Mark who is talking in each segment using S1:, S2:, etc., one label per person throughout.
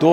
S1: 2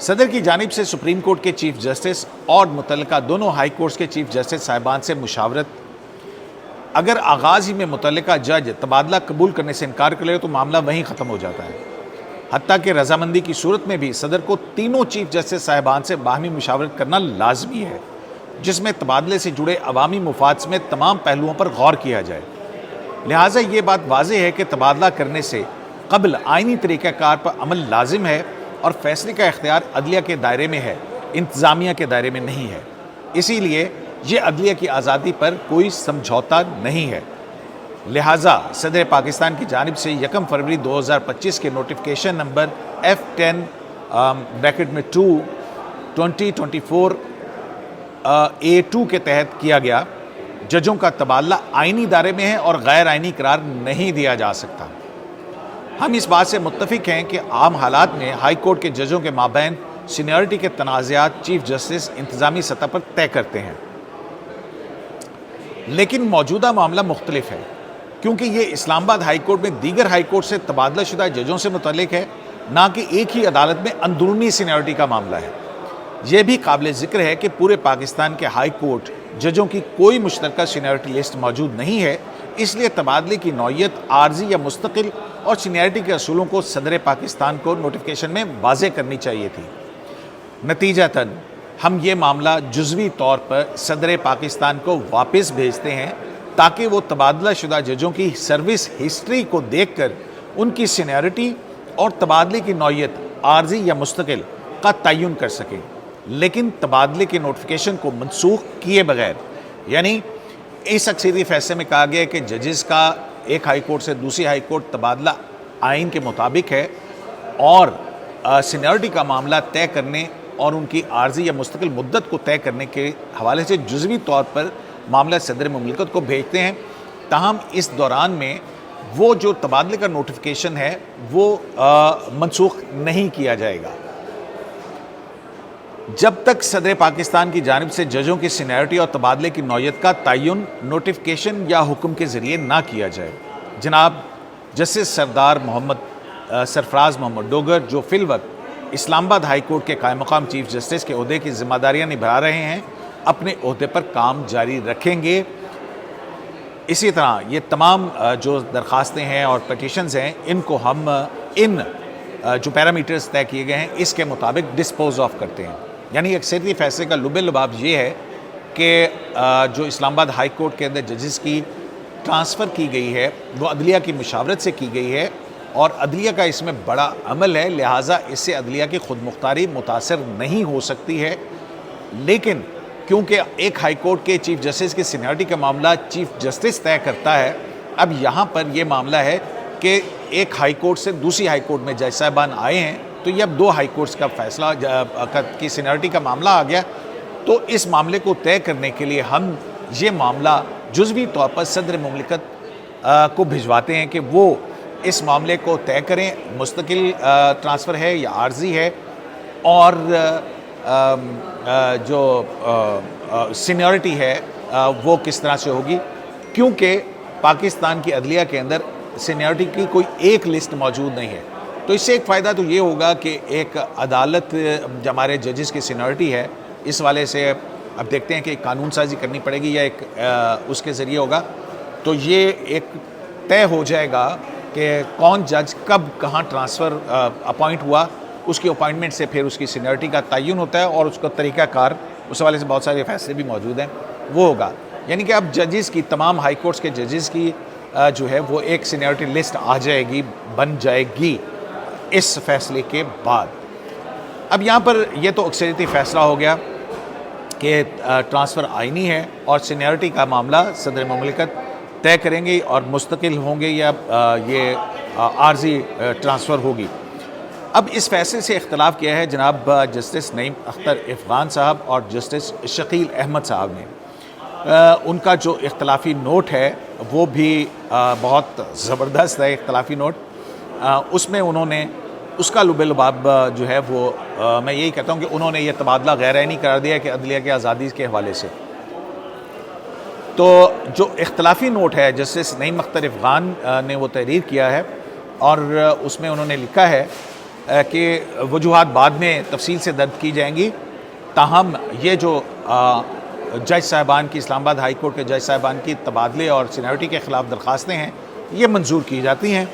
S1: صدر کی جانب سے سپریم کورٹ کے چیف جسٹس اور متعلقہ دونوں ہائی کورٹس کے چیف جسٹس صاحبان سے مشاورت، اگر آغاز ہی میں متعلقہ جج تبادلہ قبول کرنے سے انکار کر لے تو معاملہ وہیں ختم ہو جاتا ہے، حتیٰ کہ رضامندی کی صورت میں بھی صدر کو تینوں چیف جسٹس صاحبان سے باہمی مشاورت کرنا لازمی ہے، جس میں تبادلے سے جڑے عوامی مفاد سمیت تمام پہلوؤں پر غور کیا جائے۔ لہٰذا یہ بات واضح ہے کہ تبادلہ کرنے سے قبل آئینی طریقہ کار پر عمل لازم ہے اور فیصلے کا اختیار عدلیہ کے دائرے میں ہے، انتظامیہ کے دائرے میں نہیں ہے۔ اسی لیے یہ عدلیہ کی آزادی پر کوئی سمجھوتا نہیں ہے۔ لہٰذا صدر پاکستان کی جانب سے 1 فروری 2025 کے نوٹیفکیشن نمبر F10(2) 2024 A2 کے تحت کیا گیا ججوں کا تبادلہ آئینی دائرے میں ہے اور غیر آئینی قرار نہیں دیا جا سکتا۔ ہم اس بات سے متفق ہیں کہ عام حالات میں ہائی کورٹ کے ججوں کے مابین سینیورٹی کے تنازعات چیف جسٹس انتظامی سطح پر طے کرتے ہیں، لیکن موجودہ معاملہ مختلف ہے کیونکہ یہ اسلام آباد ہائی کورٹ میں دیگر ہائی کورٹ سے تبادلہ شدہ ججوں سے متعلق ہے، نہ کہ ایک ہی عدالت میں اندرونی سینیورٹی کا معاملہ ہے۔ یہ بھی قابل ذکر ہے کہ پورے پاکستان کے ہائی کورٹ ججوں کی کوئی مشترکہ سینیورٹی لسٹ موجود نہیں ہے، اس لیے تبادلے کی نوعیت عارضی یا مستقل اور سینیورٹی کے اصولوں کو صدر پاکستان کو نوٹیفکیشن میں واضح کرنی چاہیے تھی۔ نتیجتاً ہم یہ معاملہ جزوی طور پر صدر پاکستان کو واپس بھیجتے ہیں تاکہ وہ تبادلہ شدہ ججوں کی سروس ہسٹری کو دیکھ کر ان کی سینیورٹی اور تبادلے کی نوعیت عارضی یا مستقل کا تعین کر سکیں، لیکن تبادلے کے نوٹیفکیشن کو منسوخ کیے بغیر۔ یعنی اس اکثریتی فیصلے میں کہا گیا ہے کہ ججز کا ایک ہائی کورٹ سے دوسری ہائی کورٹ تبادلہ آئین کے مطابق ہے، اور سینیورٹی کا معاملہ طے کرنے اور ان کی عارضی یا مستقل مدت کو طے کرنے کے حوالے سے جزوی طور پر معاملہ صدر مملکت کو بھیجتے ہیں۔ تاہم اس دوران میں وہ جو تبادلے کا نوٹیفکیشن ہے وہ منسوخ نہیں کیا جائے گا جب تک صدر پاکستان کی جانب سے ججوں کی سینیورٹی اور تبادلے کی نوعیت کا تعین نوٹیفکیشن یا حکم کے ذریعے نہ کیا جائے۔ جناب جسٹس سردار سرفراز محمد ڈوگر، جو فی الوقت اسلام آباد ہائی کورٹ کے قائم مقام چیف جسٹس کے عہدے کی ذمہ داریاں نبھا رہے ہیں، اپنے عہدے پر کام جاری رکھیں گے۔ اسی طرح یہ تمام جو درخواستیں ہیں اور پٹیشنز ہیں، ان کو ہم ان جو پیرامیٹرز طے کیے گئے ہیں اس کے مطابق ڈسپوز آف کرتے ہیں۔ یعنی اکثریتی فیصلے کا لب لباب یہ ہے کہ جو اسلام آباد ہائی کورٹ کے اندر ججز کی ٹرانسفر کی گئی ہے وہ عدلیہ کی مشاورت سے کی گئی ہے، اور عدلیہ کا اس میں بڑا عمل ہے، لہٰذا اس سے عدلیہ کی خود مختاری متاثر نہیں ہو سکتی ہے۔ لیکن کیونکہ ایک ہائی کورٹ کے چیف جسٹس کی سینیورٹی کا معاملہ چیف جسٹس طے کرتا ہے، اب یہاں پر یہ معاملہ ہے کہ ایک ہائی کورٹ سے دوسری ہائی کورٹ میں جج صاحبان آئے ہیں، تو یہ اب 2 ہائی کورٹس کا فیصلہ کی سینیورٹی کا معاملہ آ گیا، تو اس معاملے کو طے کرنے کے لیے ہم یہ معاملہ جزوی طور پر صدر مملکت کو بھجواتے ہیں کہ وہ اس معاملے کو طے کریں، مستقل ٹرانسفر ہے یا عارضی ہے، اور جو سینیورٹی ہے وہ کس طرح سے ہوگی، کیونکہ پاکستان کی عدلیہ کے اندر سینیورٹی کی کوئی ایک لسٹ موجود نہیں ہے۔ تو اس سے ایک فائدہ تو یہ ہوگا کہ ایک عدالت جو ہمارے ججز کی سینیورٹی ہے، اس والے سے اب دیکھتے ہیں کہ ایک قانون سازی کرنی پڑے گی یا ایک اس کے ذریعے ہوگا، تو یہ ایک طے ہو جائے گا کہ کون جج کب کہاں ٹرانسفر اپوائنٹ ہوا، اس کی اپوائنٹمنٹ سے پھر اس کی سینیورٹی کا تعین ہوتا ہے، اور اس کا طریقہ کار اس حوالے سے بہت سارے فیصلے بھی موجود ہیں، وہ ہوگا۔ یعنی کہ اب ججز کی تمام ہائی کورٹس کے ججز کی جو ہے وہ ایک سینیورٹی لسٹ آ جائے گی، بن جائے گی اس فیصلے کے بعد۔ اب یہاں پر یہ تو اکثریتی فیصلہ ہو گیا کہ ٹرانسفر آئینی ہے اور سینیورٹی کا معاملہ صدر مملکت طے کریں گے اور مستقل ہوں گے یا یہ عارضی ٹرانسفر ہوگی۔ اب اس فیصلے سے اختلاف کیا ہے جناب جسٹس نعیم اختر افغان صاحب اور جسٹس شکیل احمد صاحب نے۔ ان کا جو اختلافی نوٹ ہے وہ بھی بہت زبردست ہے اختلافی نوٹ، اس میں انہوں نے اس کا لب لباب جو ہے وہ میں یہی کہتا ہوں کہ انہوں نے یہ تبادلہ غیر آئینی قرار دیا کہ عدلیہ کی آزادی کے حوالے سے۔ تو جو اختلافی نوٹ ہے جسٹس نعیم اختر افغان نے وہ تحریر کیا ہے، اور اس میں انہوں نے لکھا ہے کہ وجوہات بعد میں تفصیل سے درج کی جائیں گی، تاہم یہ جو جج صاحبان کی اسلام آباد ہائی کورٹ کے جج صاحبان کی تبادلے اور سینیورٹی کے خلاف درخواستیں ہیں، یہ منظور کی جاتی ہیں،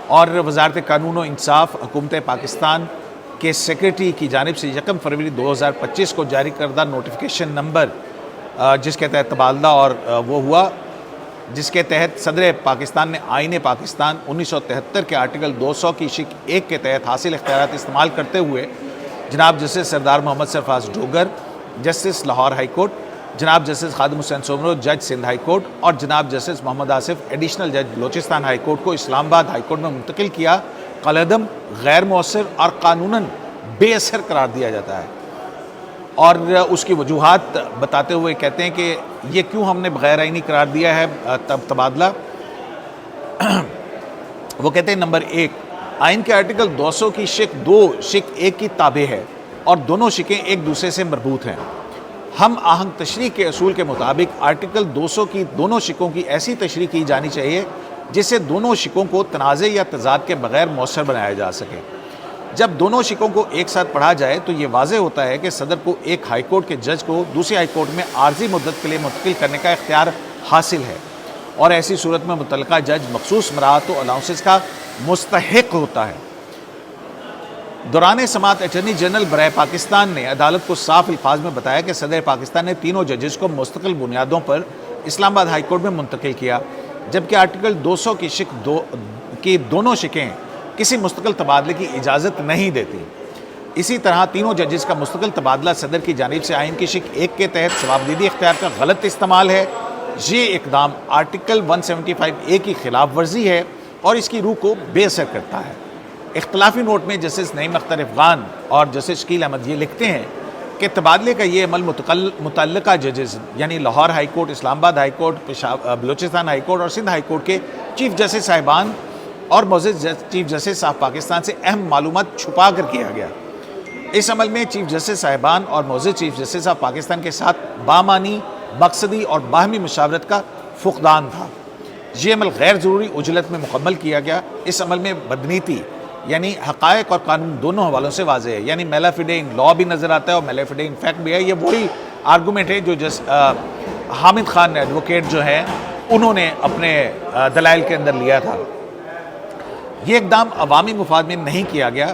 S1: اور وزارت قانون و انصاف حکومت پاکستان کے سیکریٹری کی جانب سے 1 فروری 2025 کو جاری کردہ نوٹیفیکیشن نمبر جس کے تحت تبادلہ اور وہ ہوا، جس کے تحت صدر پاکستان نے آئین پاکستان 1973 کے آرٹیکل 200 کی شق 1 کے تحت حاصل اختیارات استعمال کرتے ہوئے جناب justice Sardar Muhammad Sarfraz Dogar justice Lahore high court, جناب جسٹس خادم حسین سومرو جج سندھ ہائی کورٹ اور جناب جسٹس محمد آصف ایڈیشنل جج بلوچستان ہائی کورٹ کو اسلام آباد ہائی کورٹ میں منتقل کیا، قلعدم، غیر مؤثر اور قانوناً بے اثر قرار دیا جاتا ہے، اور اس کی وجوہات بتاتے ہوئے کہتے ہیں کہ یہ کیوں ہم نے غیر آئینی قرار دیا ہے تبادلہ۔ وہ کہتے ہیں نمبر 1، آئین کے آرٹیکل 200 کی شق 2 شق 1 کی تابع ہے اور دونوں شقیں ایک دوسرے سے مربوط ہیں۔ ہم آہنگ تشریح کے اصول کے مطابق آرٹیکل 200 کی دونوں شقوں کی ایسی تشریح کی جانی چاہیے جس سے دونوں شقوں کو تنازع یا تضاد کے بغیر مؤثر بنایا جا سکے۔ جب دونوں شقوں کو ایک ساتھ پڑھا جائے تو یہ واضح ہوتا ہے کہ صدر کو ایک ہائی کورٹ کے جج کو دوسری ہائی کورٹ میں عارضی مدت کے لیے منتقل کرنے کا اختیار حاصل ہے، اور ایسی صورت میں متعلقہ جج مخصوص مراعات و الاؤنسز کا مستحق ہوتا ہے۔ دوران سماعت اٹارنی جنرل برائے پاکستان نے عدالت کو صاف الفاظ میں بتایا کہ صدر پاکستان نے تینوں ججز کو مستقل بنیادوں پر اسلام آباد ہائی کورٹ میں منتقل کیا، جبکہ آرٹیکل 200 کی شق 2 کی دونوں شقیں کسی مستقل تبادلے کی اجازت نہیں دیتی۔ اسی طرح تینوں ججز کا مستقل تبادلہ صدر کی جانب سے آئین کی شق 1 کے تحت ثوابدیدی اختیار کا غلط استعمال ہے۔ یہ اقدام آرٹیکل 175A کی خلاف ورزی ہے اور اس کی روح کو بے اثر کرتا ہے۔ اختلافی نوٹ میں جسٹس نعیم اختر افغان اور جسٹس شکیل احمد یہ لکھتے ہیں کہ تبادلے کا یہ عمل متعلقہ ججز یعنی لاہور ہائی کورٹ، اسلام آباد high court, Balochistan high court اور سندھ ہائی کورٹ کے چیف جسٹس صاحبان اور معزز چیف جسٹس آف پاکستان سے اہم معلومات چھپا کر کیا گیا۔ اس عمل میں چیف جسٹس صاحبان اور معزز چیف جسٹس آف پاکستان کے ساتھ بامعنی، مقصدی اور باہمی مشاورت کا فقدان تھا۔ یہ عمل غیر ضروری عجلت میں مکمل کیا گیا۔ اس عمل میں بدنیتی یعنی حقائق اور قانون دونوں حوالوں سے واضح ہے، یعنی میلا فیڈے ان لا بھی نظر آتا ہے اور میلا فیڈے ان فیکٹ بھی ہے۔ یہ وہی آرگومنٹ ہے جو حامد خان ایڈوکیٹ جو ہیں انہوں نے اپنے دلائل کے اندر لیا تھا۔ یہ اقدام عوامی مفاد میں نہیں کیا گیا۔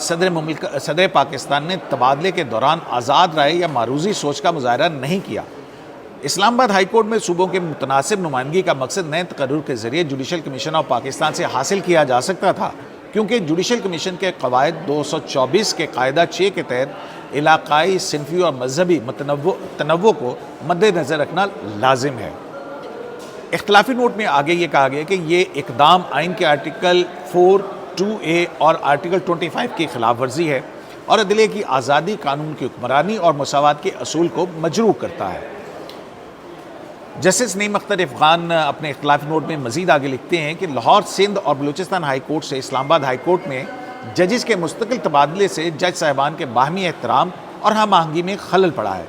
S1: صدر پاکستان نے تبادلے کے دوران آزاد رائے یا معروضی سوچ کا مظاہرہ نہیں کیا۔ اسلام آباد ہائی کورٹ میں صوبوں کے متناسب نمائندگی کا مقصد نئے تقرر کے ذریعے جوڈیشل کمیشن آف پاکستان سے حاصل کیا جا سکتا تھا، کیونکہ جوڈیشل کمیشن کے قواعد 224 کے قاعدہ 6 کے تحت علاقائی، صنفی اور مذہبی تنوع کو مد نظر رکھنا لازم ہے۔ اختلافی نوٹ میں آگے یہ کہا گیا کہ یہ اقدام آئین کے آرٹیکل 4(2)(a) اور آرٹیکل 25 کی خلاف ورزی ہے اور عدلیہ کی آزادی، قانون کی حکمرانی اور مساوات کے اصول کو مجروح کرتا ہے۔ جسٹس نعیم اختر افغان اپنے اختلافی نوٹ میں مزید آگے لکھتے ہیں کہ لاہور، سندھ اور بلوچستان ہائی کورٹ سے اسلام آباد ہائی کورٹ میں ججز کے مستقل تبادلے سے جج صاحبان کے باہمی احترام اور ہم آہنگی میں خلل پڑا ہے۔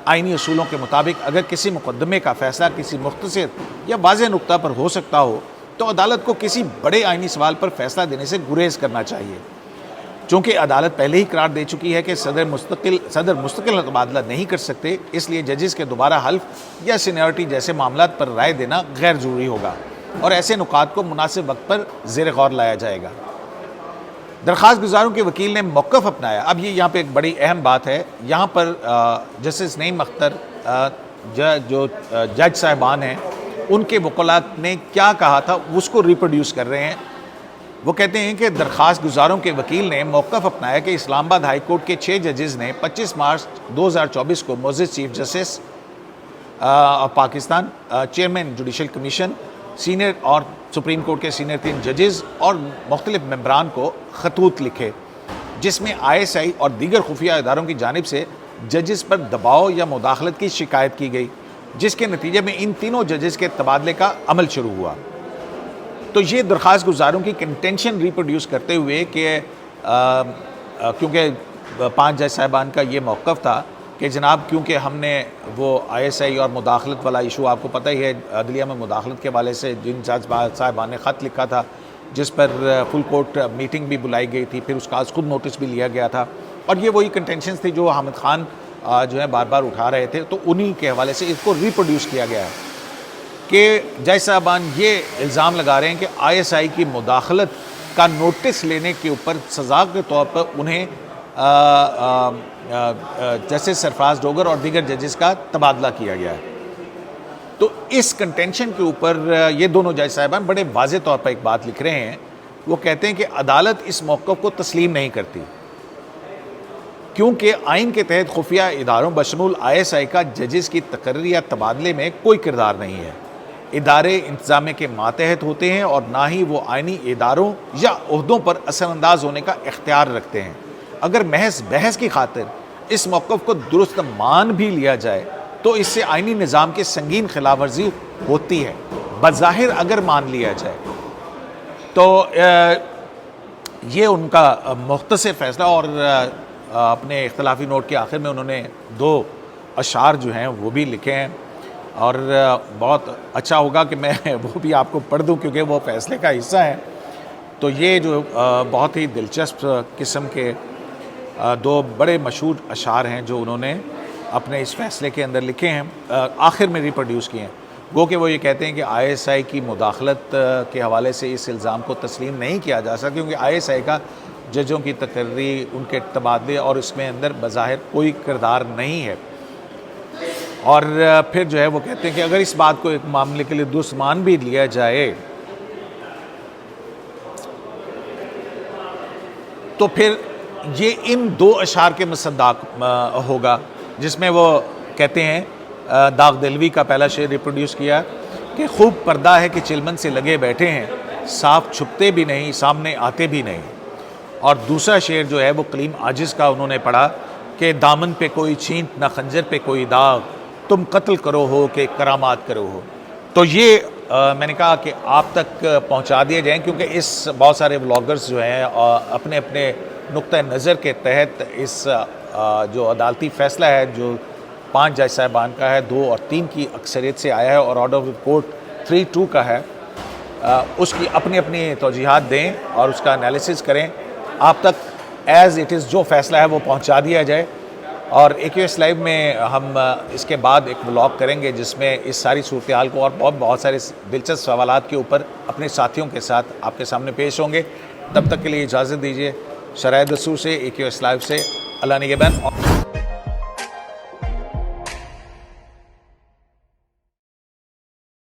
S1: آئینی اصولوں کے مطابق اگر کسی مقدمے کا فیصلہ کسی مختصر یا واضح نقطہ پر ہو سکتا ہو تو عدالت کو کسی بڑے آئینی سوال پر فیصلہ دینے سے گریز کرنا چاہیے۔ چونکہ عدالت پہلے ہی قرار دے چکی ہے کہ صدر مستقل تبادلہ نہیں کر سکتے، اس لیے ججز کے دوبارہ حلف یا سینیورٹی جیسے معاملات پر رائے دینا غیر ضروری ہوگا اور ایسے نکات کو مناسب وقت پر زیر غور لایا جائے گا۔ درخواست گزاروں کے وکیل نے موقف اپنایا۔ اب یہ یہاں پہ ایک بڑی اہم بات ہے، یہاں پر جسٹس نعیم اختر جو جج صاحبان ہیں ان کے وکلاء نے کیا کہا تھا اس کو ریپروڈیوس کر رہے ہیں۔ وہ کہتے ہیں کہ درخواست گزاروں کے وکیل نے موقف اپنایا کہ اسلام آباد ہائی کورٹ کے 6 ججز نے 25 مارچ 2024 کو معزز chief justice of Pakistan, chairman judicial commission, senior اور سپریم کورٹ کے سینئر 3 ججز اور مختلف ممبران کو خطوط لکھے جس میں ISI اور دیگر خفیہ اداروں کی جانب سے ججز پر دباؤ یا مداخلت کی شکایت کی گئی، جس کے نتیجے میں ان تینوں ججز کے تبادلے کا عمل شروع ہوا۔ تو یہ درخواست گزاروں کی کنٹینشن ریپروڈیوس کرتے ہوئے کہ کیونکہ 5 جج صاحبان کا یہ موقف تھا کہ جناب کیونکہ ہم نے وہ ISI اور مداخلت والا ایشو آپ کو پتہ ہی ہے، عدلیہ میں مداخلت کے حوالے سے جن جج صاحبان نے خط لکھا تھا جس پر فل کورٹ میٹنگ بھی بلائی گئی تھی، پھر اس کا آج خود نوٹس بھی لیا گیا تھا، اور یہ وہی کنٹینشنز تھی جو حامد خان جو ہے بار بار اٹھا رہے تھے، تو انہی کے حوالے سے اس کو ریپروڈیوس کیا گیا ہے کہ جج صاحبان یہ الزام لگا رہے ہیں کہ آئی ایس آئی کی مداخلت کا نوٹس لینے کے اوپر سزا کے طور پر انہیں جسٹس سرفراز ڈوگر اور دیگر ججز کا تبادلہ کیا گیا ہے۔ تو اس کنٹینشن کے اوپر یہ دونوں جج صاحبان بڑے واضح طور پر ایک بات لکھ رہے ہیں، وہ کہتے ہیں کہ عدالت اس موقف کو تسلیم نہیں کرتی کیونکہ آئین کے تحت خفیہ اداروں بشمول آئی ایس آئی کا ججز کی تقرری یا تبادلے میں کوئی کردار نہیں ہے۔ ادارے انتظامیہ کے ماتحت ہوتے ہیں اور نہ ہی وہ آئینی اداروں یا عہدوں پر اثر انداز ہونے کا اختیار رکھتے ہیں۔ اگر محض بحث کی خاطر اس موقف کو درست مان بھی لیا جائے تو اس سے آئینی نظام کی سنگین خلاف ورزی ہوتی ہے۔ بظاہر اگر مان لیا جائے تو یہ ان کا مختصر فیصلہ، اور اپنے اختلافی نوٹ کے آخر میں انہوں نے 2 اشعار جو ہیں وہ بھی لکھے ہیں، اور بہت اچھا ہوگا کہ میں وہ بھی آپ کو پڑھ دوں کیونکہ وہ فیصلے کا حصہ ہے۔ تو یہ جو بہت ہی دلچسپ قسم کے 2 بڑے مشہور اشعار ہیں جو انہوں نے اپنے اس فیصلے کے اندر لکھے ہیں، آخر میں ریپروڈیوس کیے ہیں۔ گو کہ وہ یہ کہتے ہیں کہ آئی ایس آئی کی مداخلت کے حوالے سے اس الزام کو تسلیم نہیں کیا جا سکتا کیونکہ آئی ایس آئی کا ججوں کی تقرری، ان کے تبادلے اور اس میں اندر بظاہر کوئی کردار نہیں ہے۔ اور پھر جو ہے وہ کہتے ہیں کہ اگر اس بات کو ایک معاملے کے لیے درست مان بھی لیا جائے تو پھر یہ ان 2 اشعار کے مصداق ہوگا، جس میں وہ کہتے ہیں داغ دلوی کا پہلا شعر ریپروڈیوس کیا کہ خوب پردہ ہے کہ چلمن سے لگے بیٹھے ہیں، صاف چھپتے بھی نہیں سامنے آتے بھی نہیں، اور دوسرا شعر جو ہے وہ کلیم عاجز کا انہوں نے پڑھا کہ دامن پہ کوئی چھینٹ نہ خنجر پہ کوئی داغ، تم قتل کرو ہو کہ کرامات کرو ہو۔ تو یہ میں نے کہا کہ آپ تک پہنچا دیے جائیں کیونکہ اس بہت سارے بلاگرز جو ہیں اپنے اپنے نقطہ نظر کے تحت اس جو عدالتی فیصلہ ہے جو 5 جج صاحبان کا ہے، 2 اور 3 کی اکثریت سے آیا ہے اور آرڈر آف کورٹ 3-2 کا ہے، اس کی اپنی اپنی توجیحات دیں اور اس کا انالیسس کریں، آپ تک ایز اٹ از جو فیصلہ ہے وہ پہنچا دیا جائے۔ اور AQS لائیو میں ہم اس کے بعد ایک ولاگ کریں گے جس میں اس ساری صورتحال کو اور بہت سارے دلچسپ سوالات کے اوپر اپنے ساتھیوں کے ساتھ آپ کے سامنے پیش ہوں گے۔ تب تک کے لیے اجازت دیجیے۔ شرائع دستور سے AQS لائیو سے اللہ نگہبان۔